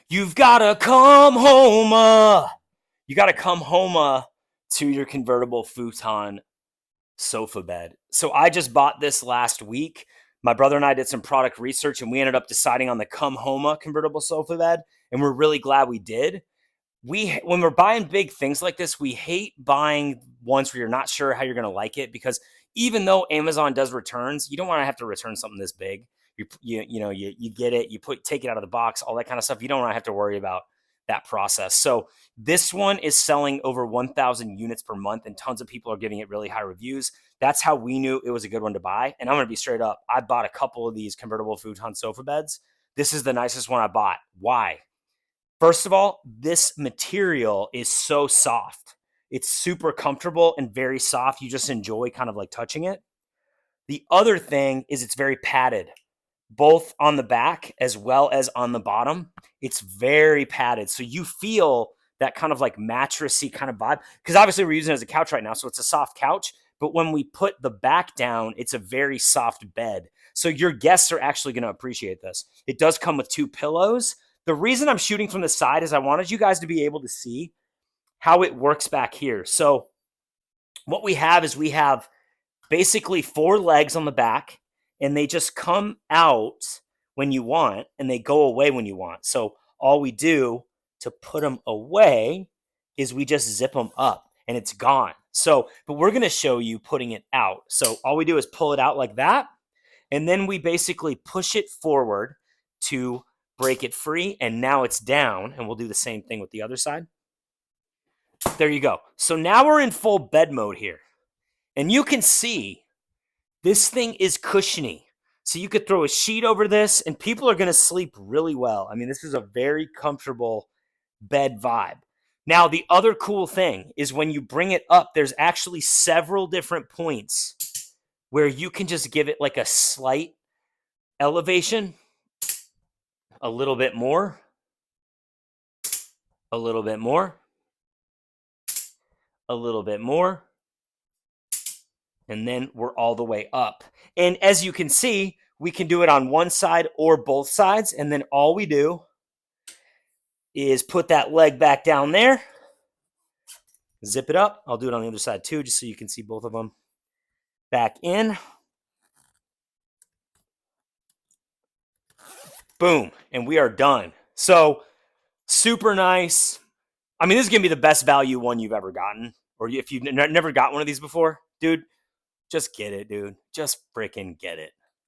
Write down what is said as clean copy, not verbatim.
You've got to come home. You got to come home to your convertible futon sofa bed. So I just bought this last week. My brother and I did some product research and we ended up deciding on the COMHOMA convertible sofa bed. And we're really glad we did. When we're buying big things like this, we hate buying ones where you're not sure how you're going to like it, because even though Amazon does returns, you don't want to have to return something this big. You get it, take it out of the box, all that kind of stuff. You don't want to have to worry about that process. So this one is selling over 1,000 units per month, and tons of people are giving it really high reviews. That's how we knew it was a good one to buy. And I'm going to be straight up. I bought a couple of these convertible futon sofa beds. This is the nicest one I bought. Why? First of all, this material is so soft. It's super comfortable and very soft. You just enjoy kind of like touching it. The other thing is it's very padded, both on the back as well as on the bottom. It's very padded. So you feel that kind of like mattressy kind of vibe, because obviously we're using it as a couch right now. So it's a soft couch, but when we put the back down, it's a very soft bed. So your guests are actually going to appreciate this. It does come with 2 pillows. The reason I'm shooting from the side is I wanted you guys to be able to see how it works back here. So what we have is we have basically 4 legs on the back, and they just come out when you want and they go away when you want. So all we do to put them away is we just zip them up and it's gone. So, but we're going to show you putting it out. So all we do is pull it out like that, and then we basically push it forward to break it free, and now it's down, and we'll do the same thing with the other side. There you go. So now we're in full bed mode here, and you can see this thing is cushiony. So you could throw a sheet over this, and people are going to sleep really well. I mean, this is a very comfortable bed vibe. Now, the other cool thing is when you bring it up, there's actually several different points where you can just give it like a slight elevation. A little bit more, a little bit more, a little bit more, and then we're all the way up. And as you can see, we can do it on one side or both sides, and then all we do is put that leg back down there, zip it up. I'll do it on the other side too, just so you can see both of them. Back in. Boom, and we are done. So super nice. I mean, this is going to be the best value one you've ever gotten. Or if you've never got one of these before, dude, just get it, dude. Just freaking get it.